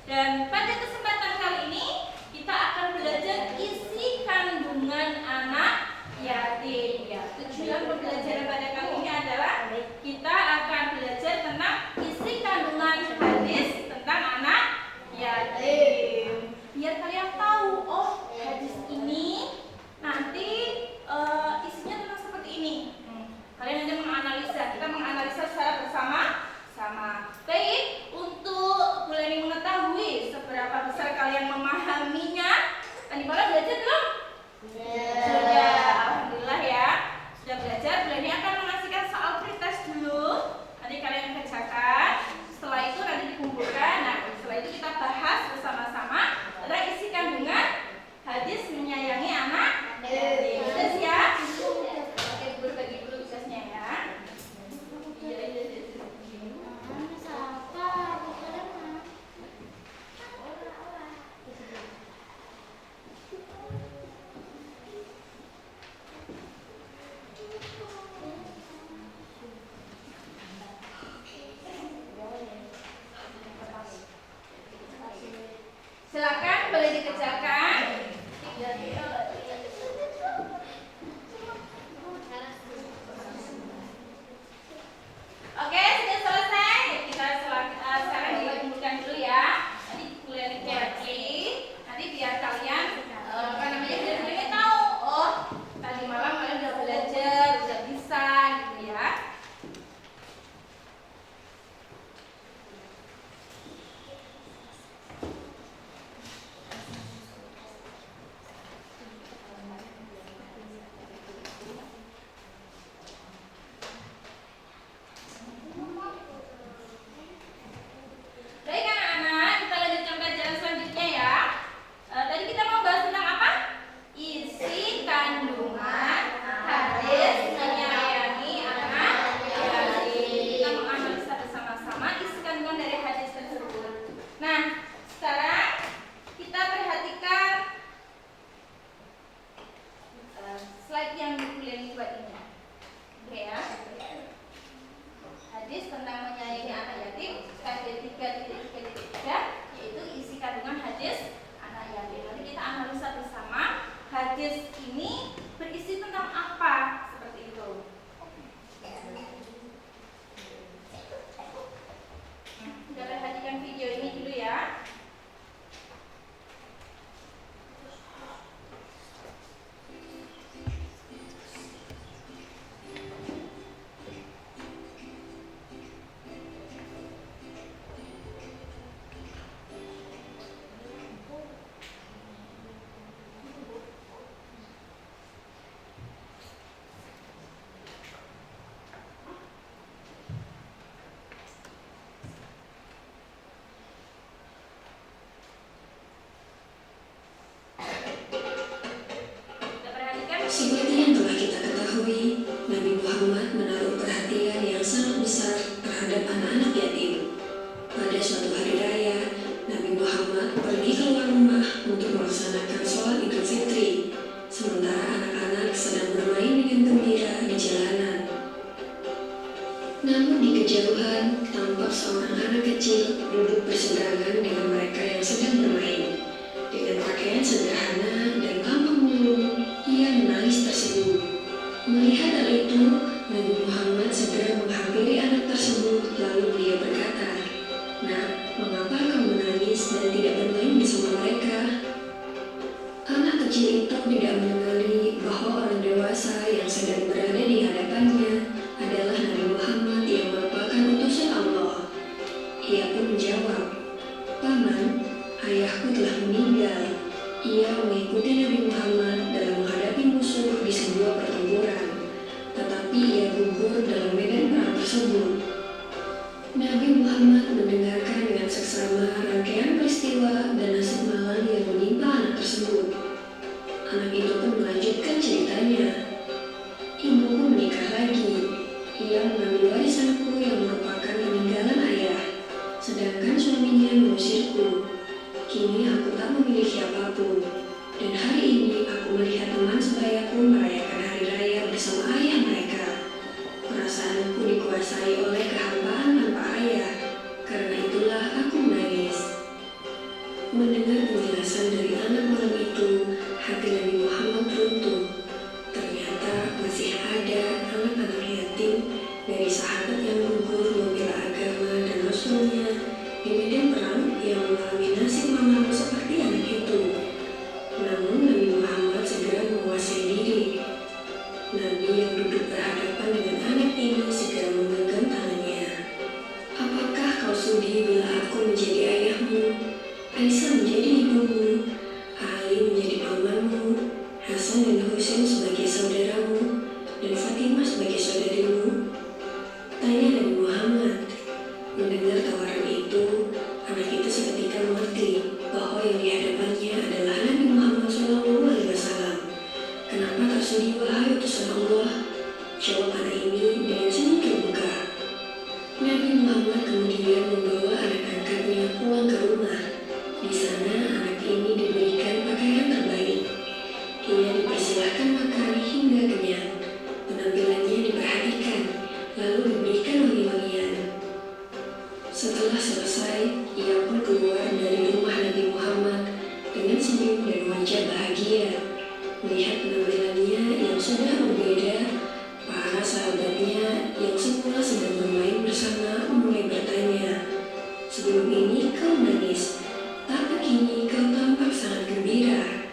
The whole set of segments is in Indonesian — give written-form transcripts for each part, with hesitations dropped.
Dan pada kesempatan kali ini kita akan belajar isi kandungan anak yatim. Ya, tujuan pembelajaran pada kali ini adalah kita akan belajar tentang isi kandungan hadis tentang anak yatim. Biar kalian tahu, oh hadis ini nanti isinya tentang seperti ini. Kalian nanti menganalisa, kita menganalisa secara bersama-sama. Baik, untuk mulai mengetahui seberapa besar kalian memahaminya, tadi malam belajar belum? Sudah, alhamdulillah ya. Sudah belajar. Bulan akan mengasihkan soal pretest dulu. Nanti kalian kerjakan. Setelah itu nanti dikumpulkan. Nah, setelah itu kita bahas bersama-sama tentang isi kandungan hadis menyayangi anak yatim. Sudah siap? Oke, berbagi dulu tugasnya ya. Silakan boleh dikerjakan. Oke, sudah selesai. Kita sekarang dikumpulkan dulu ya. Nanti kalian cari. Nanti biar kalian biar kalian tahu. Oh, tadi malam kalian udah belajar, udah bisa gitu ya. Baik anak-anak, kita lanjutkan pelajaran selanjutnya ya. Tadi kita mau bahas tentang apa? Isi kandungan hadis menyayangi anak yatim. Kita menganalisa bersama-sama isi kandungan dari hadis tersebut. Nah, sekarang kita perhatikan slide yang kuliah buat ini. Oke ya. Hadis tentang menyayangi anak yatim, KD 3.3.3, yaitu isi kandungan hadis anak yatim. Nanti kita analisa bersama hadis ini berisi tentang apa, seperti itu. Kita perhatikan video ini dulu ya. Seperti yang telah kita ketahui, Nabi Muhammad menaruh perhatian yang sangat besar terhadap anak-anak yatim. Pada suatu hari raya, Nabi Muhammad pergi keluar rumah untuk melaksanakan sholat Idul Fitri, sementara anak-anak sedang bermain dengan gembira di jalanan. Namun di kejauhan, tampak seorang anak kecil duduk berseberangan dengan mereka yang sedang bermain. Dengan pakaian sederhana dan tampak murung, ia menangis terseduh. Melihat hal itu, Nabi Muhammad segera menghampiri anak tersebut, lalu beliau berkata, "Nak, mengapa kau menangis dan tidak bermain bersama mereka?" Anak kecil itu tidak mengenali bahwa orang dewasa yang sedang berada di hadapannya adalah Nabi Muhammad yang merupakan utusan Allah. Ia pun menjawab, "Paman, ayahku telah meninggal." Ia mengikuti Nabi Muhammad dalam menghadapi musuh di sebuah pertempuran, tetapi ia gugur dalam medan perang tersebut. Nabi Muhammad mendengarkan dengan seksama rangkaian peristiwa dan nasib malang yang menimpa anak tersebut. Anak itu pun melanjutkan ceritanya. "Ibuku menikah lagi. Ia mengambil warisanku yang merupakan peninggalan ayah, sedangkan suaminya mengusirku. Kini aku tak memiliki apapun, dan hari ini aku melihat teman sebayaku merayakan hari raya bersama ayah mereka. Perasaanku dikuasai oleh kehambaan tanpa ayah, karena itulah aku menangis." Mendengar penjelasan dari anak malam itu, hati Nabi Muhammad runtuh. Ternyata masih ada anak-anak yatim dari sahabat yang gugur membela agama dan Rasulnya di medan perang yang mengalami nasib malang seperti anak itu. Namun Nabi Muhammad segera menguasai diri. Nabi yang duduk berhadapan dengan anak ini segera menggenggam tangannya. Apakah kau sudi bila aku menjadi ayahmu, Aisyah menjadi ibumu, Ali menjadi pamanmu, Hasan dan Husain sebagai saudaramu, dan Fatimah sebagai saudarimu? Tanya Nabi Muhammad. Mendengar tawaran itu, anak itu seketika mengerti bahwa yang di hadapannya adalah Nabi Muhammad SAW. Kenapa tak sudi wahai utusan Allah? Jawab anak ini dengan senyum terbuka. Nabi Muhammad kemudian membawa anak angkatnya pulang ke rumah. Di sana anak ini diberikan pakaian terbaik. Ia dipersilahkan makan hingga kenyang. Penampilannya diperhatikan, lalu diberikan wangi-wangian. Setelah selesai, ia pun keluar dari rumah Nabi Muhammad dengan senyum dan wajah bahagia. Melihat penampilannya yang sudah berbeda, para sahabatnya yang semula sedang bermain bersama mulai bertanya, "Sebelum ini kau menangis, tapi kini kau tampak sangat gembira."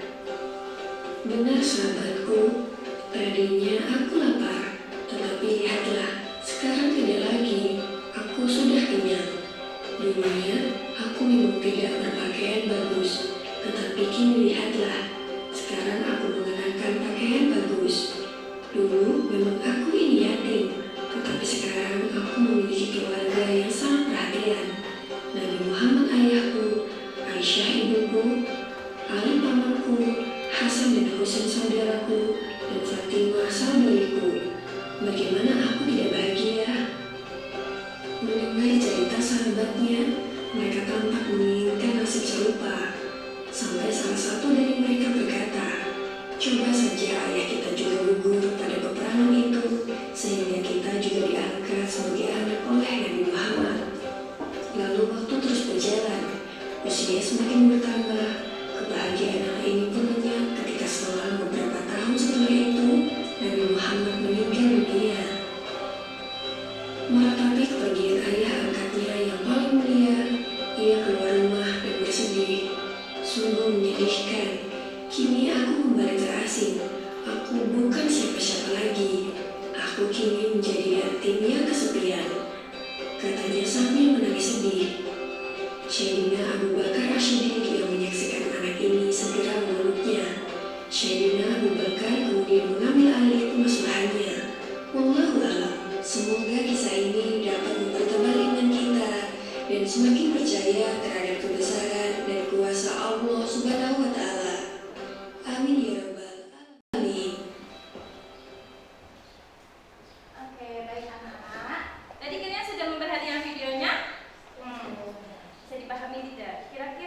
"Benar sahabatku, tadinya aku lapar, tetapi lihatlah, sekarang tidak lagi, aku sudah kenyang. Dulunya aku memang tidak berpakaian bagus, tetapi kini lihatlah, sekarang aku mengenakan pakaian bagus. Dulu memang aku ini yatim, tetapi sekarang aku memiliki keluarga yang sangat perhatian. Nabi Muhammad ayahku, Aisyah ibuku, Ali pamanku, Hasan dan Husain saudaraku, dan Fatimah saudariku. Bagaimana aku tidak bahagia?" Mendengar cerita sahabatnya, mereka tampak menginginkan nasib serupa. Sampai salah satu dari mereka berkata, "Coba saja ayah kita juga gugur pada peperangan itu, sehingga kita juga diangkat sebagai anak oleh Nabi Muhammad." Lalu waktu terus berjalan, usia semakin bertambah, kebahagiaan anak ini pun lenyap ketika selang beberapa tahun setelah itu, Nabi Muhammad meninggal dunia. Meratapi kepergian ayah angkatnya yang paling mulia, ia keluar rumah dan bersedih. "Sungguh menyedihkan, kini aku kembali terasing, aku bukan siapa-siapa lagi, aku kini menjadi yatim yang kesepian," katanya sambil menangis sedih. Sayyidina Abu Bakar Ash-Shiddiq yang menyaksikan anak ini segera memeluknya. Sayyidina Abu Bakar kemudian mengambil alih pengasuhannya. Wallahu a'lam. Semoga kisah ini dapat mempertebal iman kita dan semakin percaya terhadap kebesaran dan kuasa Allah Subhanahu wa Ta'ala. Amin ya rabbal alamin. Oke, baik anak-anak. Tadi kalian sudah memperhatikan videonya? Bisa dipahami tidak? Kira-kira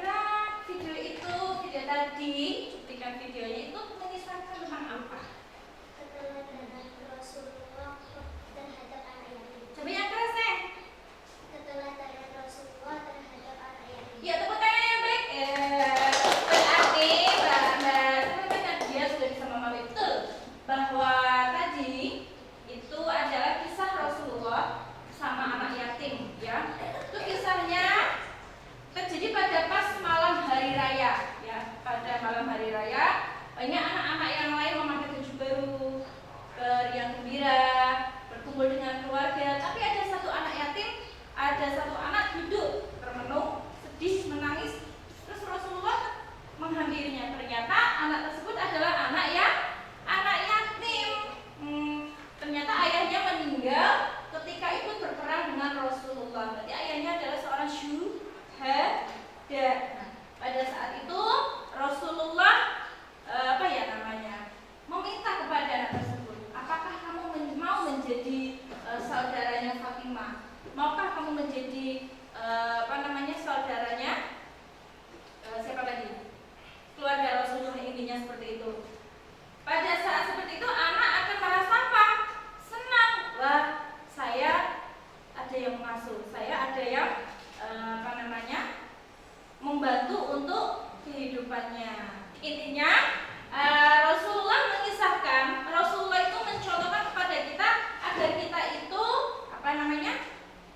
untuk kehidupannya. Intinya Rasulullah mengisahkan, Rasulullah itu mencontohkan kepada kita agar kita itu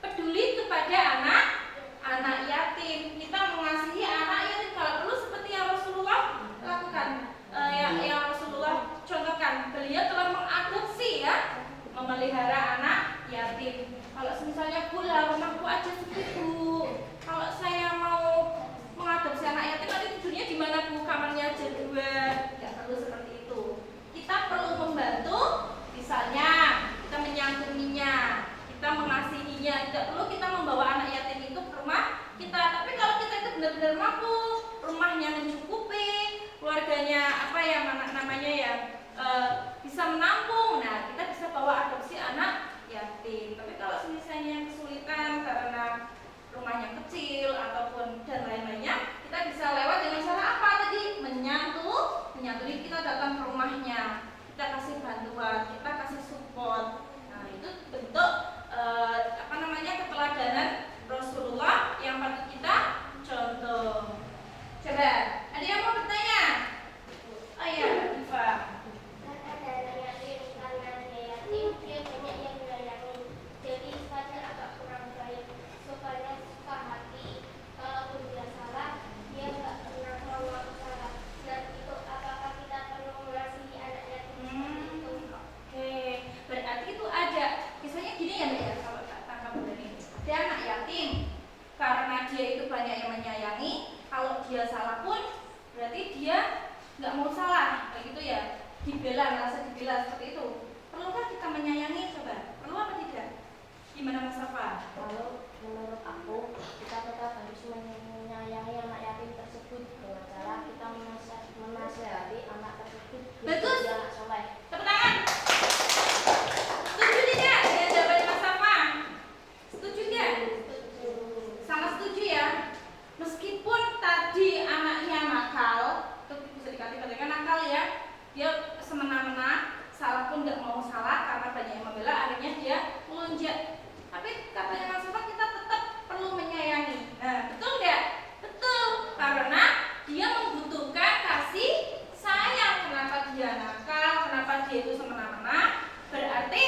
peduli kepada anak yatim. Kita mengasihi anak yatim kalau perlu seperti yang Rasulullah lakukan, yang Rasulullah contohkan. Beliau telah mengadopsi ya, memelihara anak yatim. Kalau misalnya pula rumahku aja sepi Bu, kalau saya mau mengadopsi anak yatim nanti tidurnya di mana Bu? Kamarnya aja 2. Tidak perlu seperti itu. Kita perlu membantu, misalnya kita menyantuminya, kita mengasihinya. Tidak perlu kita membawa anak yatim itu ke rumah kita. Tapi kalau kita itu benar-benar mampu, rumahnya mencukupi, keluarganya bisa menampung, nah kita bisa bawa adopsi anak yatim. Tapi kalau misalnya kesulitan karena rumahnya kecil ataupun dan lain-lainnya, kita bisa lewat dengan cara apa tadi? Menyantuni, kita datang ke rumahnya, kita kasih bantuan, kita kasih support. Nah itu bentuk keteladanan Rasulullah yang patut kita contoh. Coba, ada yang mau bertanya? Oh iya, Diva. Karena dia itu banyak yang menyayangi, kalau dia salah pun berarti dia nggak mau salah, kayak gitu ya, merasa dibela seperti itu. Perlukah kita menyayangi? Coba, perlu apa tidak? Gimana Mas Safa? Kalau menurut aku, kita tetap harus menyayangi anak yatim tersebut dengan cara kita menasehati anak tersebut Betul. menjadi anak soleh. Tepuk tangan. Setuju tidak dengan jawaban Mas Safa? Setuju tidak? Sangat setuju ya. Meskipun tadi anaknya nakal, itu bisa dikatakan nakal ya, dia semena-mena, salah pun nggak mau salah karena banyak yang membela, akhirnya dia melunjak. Tapi katanya Mas Safa, kita tetap perlu menyayangi. Nah, betul nggak? Betul, karena dia membutuhkan kasih sayang. Kenapa dia nakal? Kenapa dia itu semena-mena? Berarti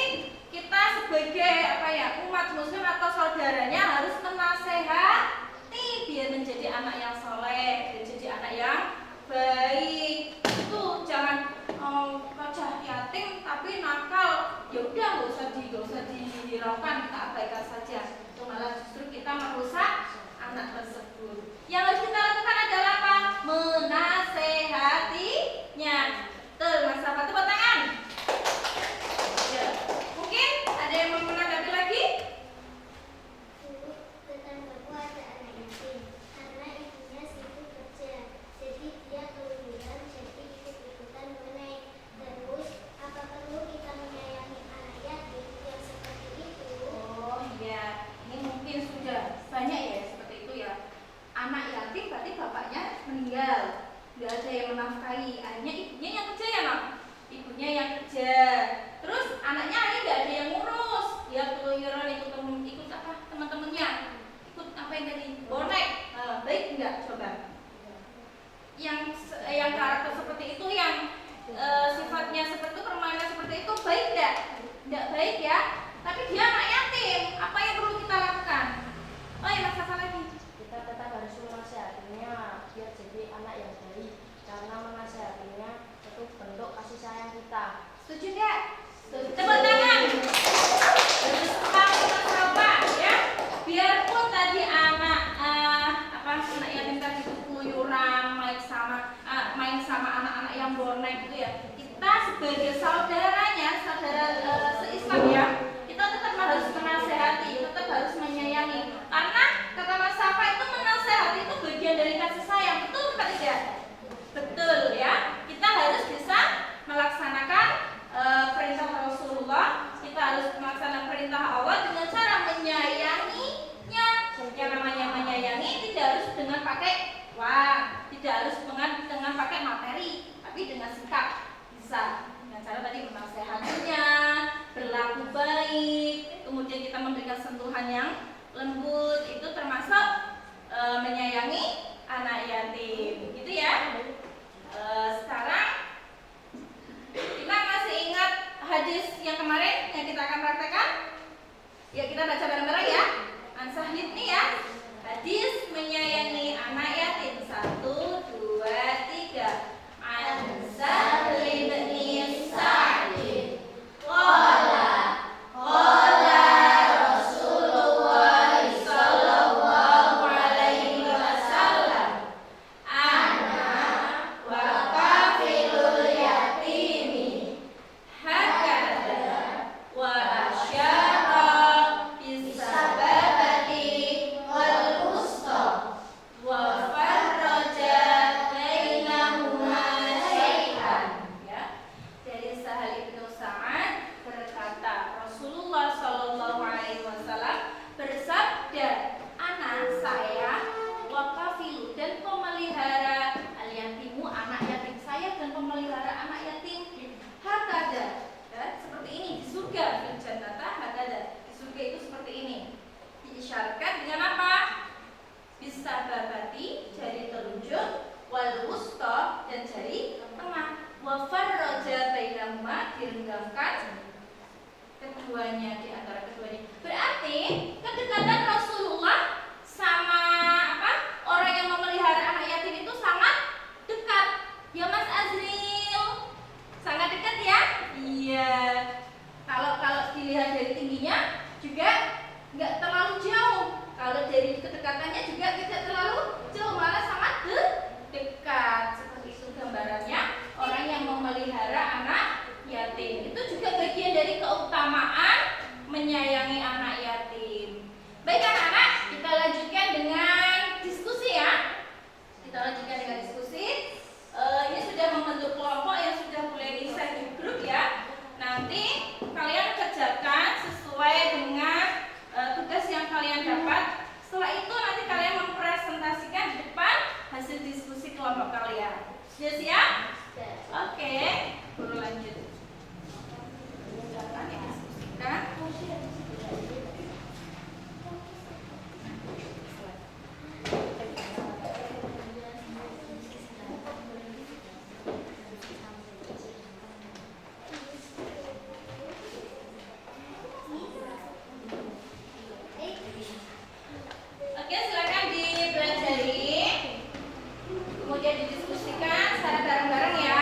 kita sebagai umat muslim atau saudaranya harus menasehati biar menjadi anak yang soleh, biar jadi anak yang baik. Itu jangan wajah yatim tapi nakal, ya udah nggak usah dihiraukan, kita abaikan saja. Itu malah justru kita merusak anak tersebut. Yang harus kita lakukan adalah apa? Menasehatinya. Betul, Mas Safa, tepuk tangan. Ya. Mungkin ada yang mau menanggapi lagi? Tetanggaku ada anak yatim karena ibunya sibuk kerja, jadi dia keluyuran, jadi ikut-ikutan menaik. Terus, apa perlu kita menyayangi anak yatim yang seperti itu? Oh iya, ini mungkin sudah banyak ya seperti itu ya. Anak yatim berarti bapaknya meninggal, nggak ada yang menafkahi, akhirnya ibunya yang kerja ya Nak? Ibunya yang kerja. Terus anaknya akhirnya nggak ada yang ngurus, dia keluyuran ikut teman-temannya, ikut apa yang tadi bonek. Baik nggak coba? Yang karakter seperti itu, yang sifatnya seperti itu, permainan seperti itu, baik nggak? Nggak baik ya. Tapi dia anak yatim, apa yang perlu kita lakukan? Oh ya, Mas Safa lagi. Kita tetap harus menasehatinya biar jadi anak yang baik, karena menasehatinya itu bentuk kasih sayang kita. Setuju nggak? Tepuk tangan. Terus semangat Mas Safa ya. Biarpun tadi anak yatim tadi itu keluyuran, main sama anak-anak yang bonek gitu ya. Kita sebagai saudaranya, saudara se-Islam ya, kita tetap harus menasehati, tetap harus menyayangi. Karena kata Mas Safa itu menasehati itu bagian dari kasih sayang. Betul apa tidak? Betul ya. Kita harus bisa melaksanakan perintah Rasulullah. Kita harus melaksanakan perintah Allah dengan cara menyayanginya. Yang namanya menyayangi tidak harus dengan pakai uang, tidak harus dengan pakai materi, tapi dengan sikap. Bisa dengan cara tadi menasehatinya, berlaku baik, kemudian kita memberikan sentuhan yang lembut, itu termasuk menyayangi anak yatim. kelompok kalian. Sudah siap? Oke, guru lanjut. Silakan didiskusikan. Oke, silakan dipelajari. Kemudian didiskusikan secara bareng-bareng ya.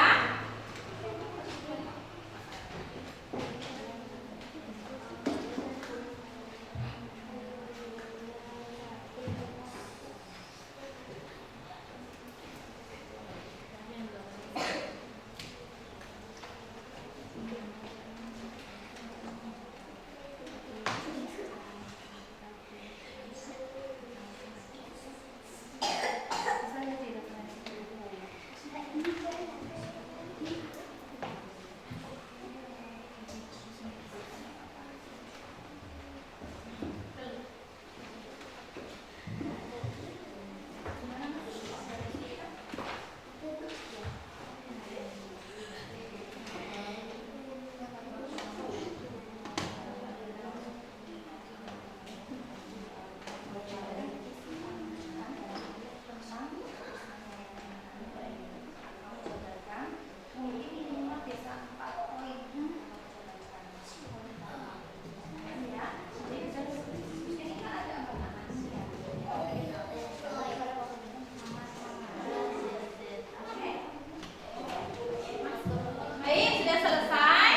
Baik, sudah selesai?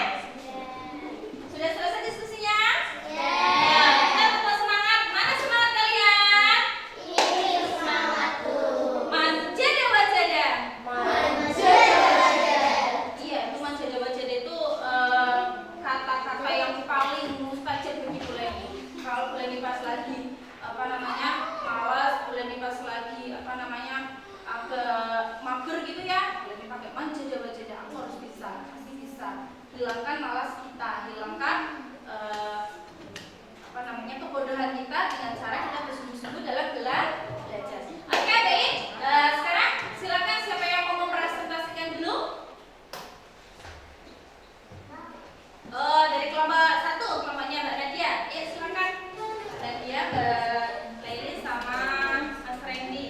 Sudah selesai diskusinya? Ya, kita kumpul semangat. Mana semangat kalian? Manjada wajada. Iya, itu manjada wajada itu kata-kata yang paling mustajab begitu lagi. Kalau bulan pas lagi malas, bulan pas lagi agak mager gitu ya, bulan pakai manjada wajada. Aku harus bisa, pasti bisa. Hilangkan malas kita, hilangkan kebodohan kita dengan cara kita bersungguh-sungguh dalam belajar. Oke, baik. Sekarang silakan siapa yang mau mempresentasikan dulu? Oh, dari kelompok 1, kelompoknya Mbak Nadia. Ya, silakan. Mbak Nadia, Mbak Laili sama Mas Randy.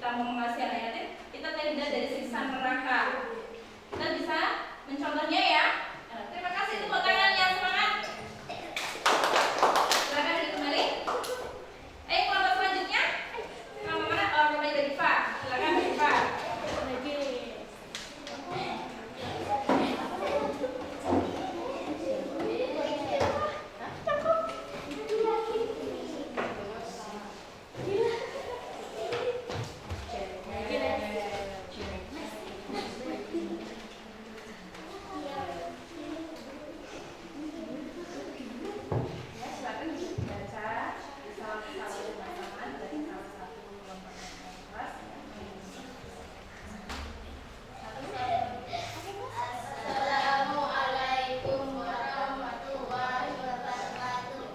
kita mau mengasihi anak yatim, kita terhindar dari siksa neraka. Kita bisa mencontohnya ya. Nah, terima kasih, tepuk tangan yang semangat. Silakan duduk kembali. Kelompok selanjutnya. Kelompok mana? Oh, kelompok Mbak Diva. Silakan Mbak Diva. Assalamualaikum warahmatullahi wabarakatuh.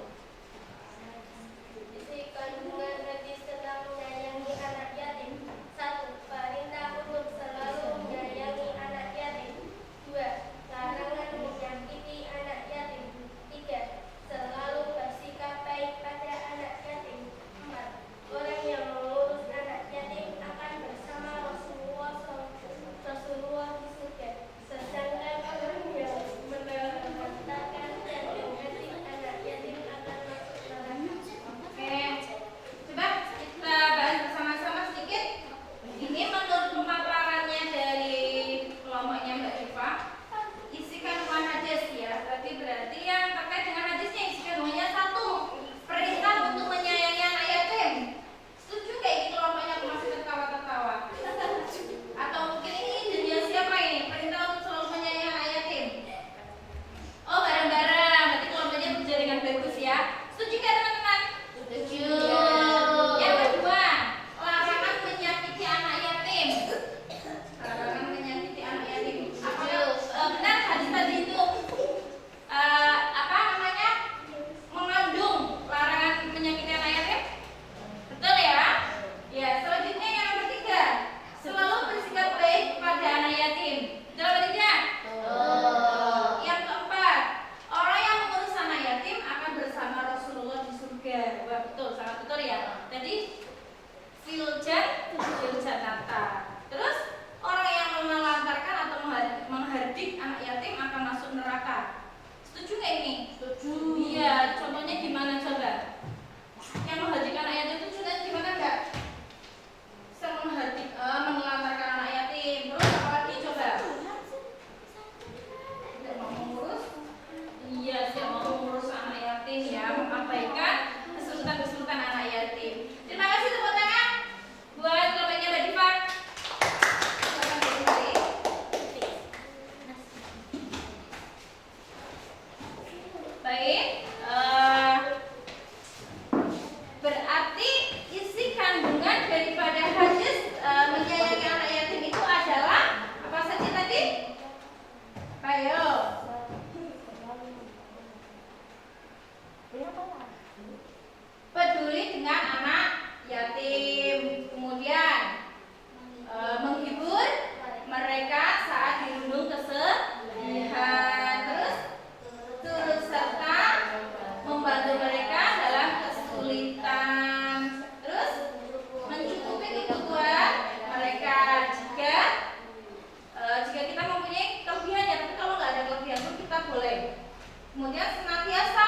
Isi kandungan hadis tentang menyayangi anak yatim. 1. Perintah untuk selalu menyayangi anak yatim. 2. Larangan menyakiti anak yatim. 3. Selalu bersikap baik pada anak yatim. 4. Orang yang mengurus anak yatim akan bersama Rasulullah di surga. Sedangkan orang yang menelantarkan dan mengasihi anak yatim akan masuk neraka. Oke, coba kita bahas bersama-sama sedikit. Ini menurut pemaparannya dari kelompoknya Mbak Diva, isi kandungan hadis ya. Berarti yang terkait dengan hadisnya isi kandungannya 1. Perintah untuk menyayangi anak yatim. Setuju nggak ini kelompoknya? Aku masih tertawa-tertawa. Atau mungkin ini idenya siapa ini? Perintah untuk selalu menyayangi anak yatim. Oh, bareng-bareng. Berarti kelompoknya berjaringan bagus ya. Setuju nggak teman-teman? Setuju. Yang kedua, larangan menyakiti anak yatim. Larangan menyakiti anak yatim. Benar hadis tadi itu mengandung larangan menyakiti anak yatim? Betul ya? Ya, selanjutnya yang nomor 3, selalu bersikap baik kepada anak yatim. Betul apa tidak? Yang keempat, orang yang mengurus anak yatim akan bersama Rasulullah di surga. Wah, betul, sangat betul ya. Jadi filjanata. Terus orang yang menelantarkan atau menghardik anak yatim akan masuk neraka. Setuju nggak ini? Setuju. Iya, contohnya gimana coba? Yang menghardik anak yatim itu contohnya gimana enggak? Menelantarkan anak yatim. Terus apa lagi coba? Tidak mau mengurus? Iya, tidak mau mengurus anak yatim ya, mengabaikan kesulitan-kesulitan anak yatim. Terima kasih, tepuk tangan buat kelompoknya Mbak Diva. Silakan kembali. Baik, berarti isi kandungan daripada hadis menyayangi anak yatim itu adalah apa saja tadi? Ayo. Peduli dengan anak yatim, kemudian menghibur mereka saat dirundung kesedihan, terus turut serta membantu mereka dalam kesulitan, terus mencukupi kebutuhan mereka jika kita mempunyai kelebihan ya, tapi kalau nggak ada kelebihan pun kita boleh. Kemudian senantiasa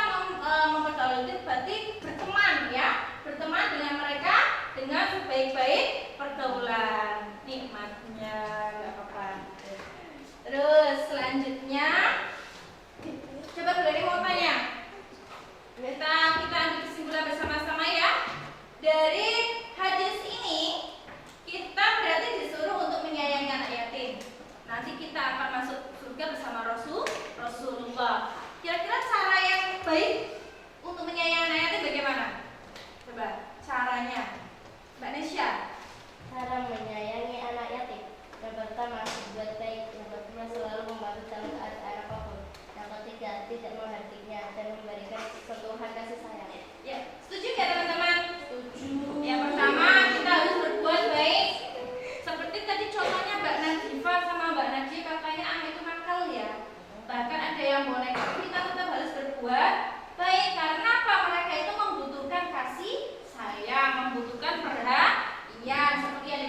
mempertahankan, berarti berteman ya, berteman dengan mereka dengan sebaik-baik pergaulan, nikmatnya nggak apa-apa. Terus selanjutnya, coba Beli mau tanya, kita ambil kesimpulan bersama-sama ya. Dari hadis ini kita berarti disuruh untuk menyayangi anak yatim. Nanti kita akan masuk surga bersama Rasulullah. Kira-kira cara yang baik untuk menyayangi anak yatim bagaimana? Coba caranya, Mbak Nesya. Cara menyayangi anak yatim. Yang pertama, berbuat baik. Yang kedua, selalu membantu dalam keadaan apapun. Yang ketiga, tidak menghardiknya dan memberikan sentuhan kasih sayang. Ya, setuju nggak teman-teman? Setuju. Yang pertama, kita harus berbuat baik. Seperti tadi contohnya Mbak Nadifa sama Mbak Najib, kakaknya itu nakal ya. Bahkan ada yang bonek, kita tetap harus berbuat baik. Karena apa? Mereka itu membutuhkan kasih sayang, membutuhkan perhatian seperti yang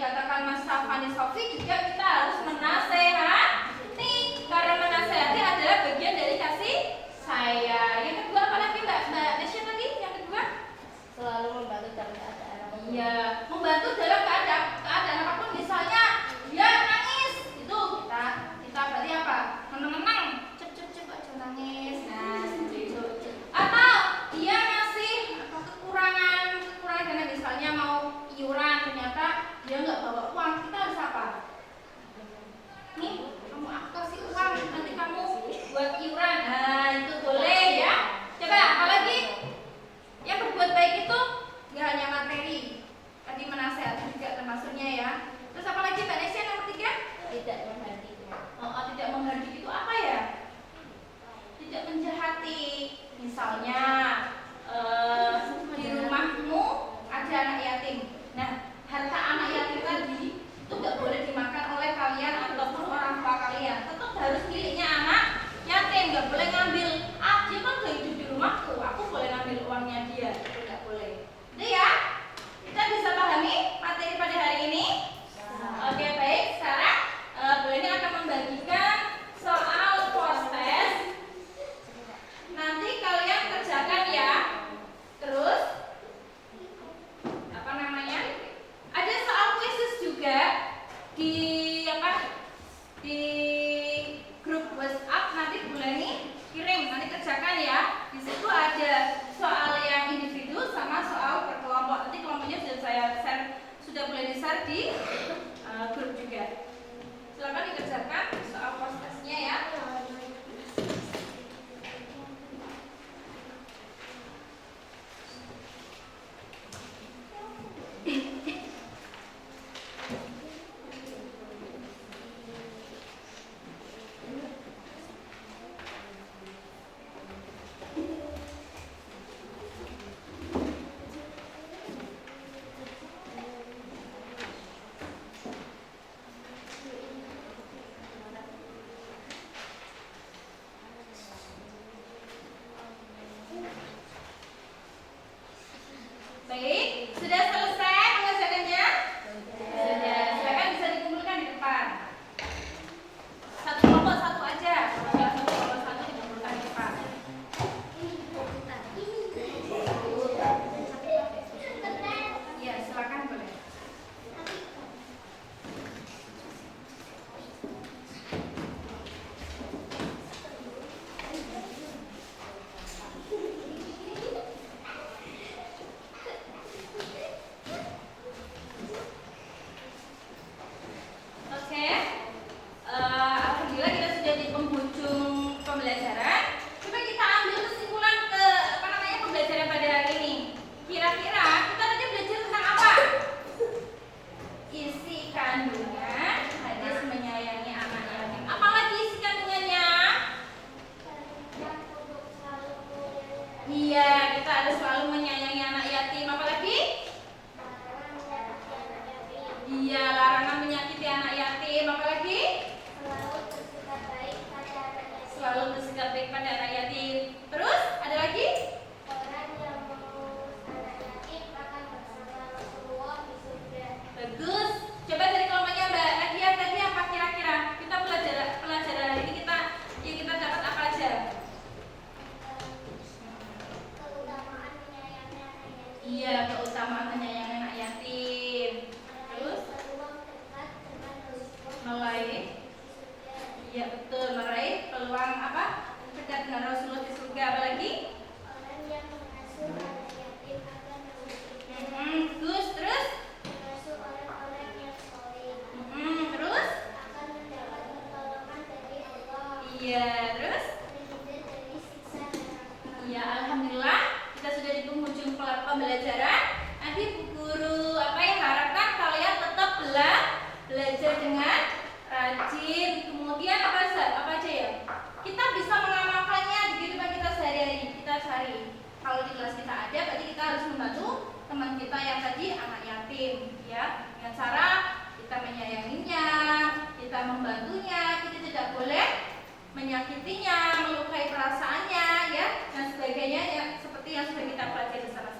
Sofi juga kita harus menasehati, karena menasehati adalah bagian dari kasih sayang. Yang kedua apa lagi Mbak Nesya tadi? Yang kedua? Selalu membantu dalam keadaan apapun. Iya, membantu dalam keadaan apapun. Misalnya dia nangis, itu kita berarti apa? Menenang, cep aja nangis. Nah, seperti itu. Atau dia ngasih kekurangan karena misalnya mau iuran, ternyata dia nggak bawa uang, kita harus apa? Nih, kamu aku kasih uang, nanti kamu buat iuran. Nah, itu boleh ya. Coba apalagi yang berbuat baik itu nggak hanya materi, tadi menasehati juga termasuknya ya. Terus apalagi Mbak Nesya nomor 3? Tidak menghakimi. Tidak menghakimi itu apa ya? Tidak menjahati. Misalnya di rumahmu ada anak yatim. Nah, harta anak yatim tadi itu nggak boleh dimakan oleh kalian ataupun orang tua kalian. Tetap harus miliknya anak yatim. Nggak boleh ngambil. Dia kan udah hidup di rumahku, aku boleh ngambil uangnya dia. Itu nggak boleh. Itu ya. Kita bisa pahami materi pada hari ini? Oke, baik. Sekarang Bu ini akan membagikan soal proses. Nanti kalian kerjakan ya. Terus apa namanya? Ada soal khusus juga di di grup WhatsApp, nanti Bu Leni kirim, nanti kerjakan ya. Di situ ada soal yang individu sama soal berkelompok. Nanti kelompoknya sudah saya share, sudah boleh di-share di grup juga. Silakan dikerjakan soal prosesnya ya. Baik, sudah selesai mengerjakannya? Sudah, silakan bisa dikumpulkan di depan. Satu kelompok satu aja, kalau satu kelompok satu dikumpulkan di depan. Ya, silakan boleh. Oke, alhamdulillah kita sudah di penghujung pembelajaran. Coba kita ambil kesimpulan ke pembelajaran pada hari ini. Kira-kira kita tadi belajar tentang apa? Isi kandungan hadis menyayangi anak yatim. Apalagi isi kandungannya? Iya, kita harus selalu menyayangi anak yatim. Apalagi? Iya, larangan menyakiti anak yatim. Apalagi? Selalu bersikap baik pada anak yatim. Terus ada lagi? Bagus. Coba dari kelompoknya Mbak Nadia tadi apa kira-kira? Kita pelajaran hari ini kita dapat apa aja? Iya, keutamaan menyayangi anak yatim. Terus meraih, iya betul, meraih peluang apa? Dekat dengan Rasulullah di surga. Apa lagi? Terus terus iya, terus iya, alhamdulillah kita sudah di penghujung pembelajaran. Nanti Bu Guru harapkan kalian tetap belajar dengan rajin. Kemudian apa aja ya? Kita bisa mengamalkannya di kehidupan kita sehari-hari. Kita cari. Kalau di kelas kita ada, berarti kita harus membantu teman kita yang tadi anak yatim, ya. Dengan cara kita menyayanginya, kita membantunya. Kita tidak boleh menyakitinya, melukai perasaannya, ya, dan sebagainya, ya, seperti yang sudah kita pelajari bersama.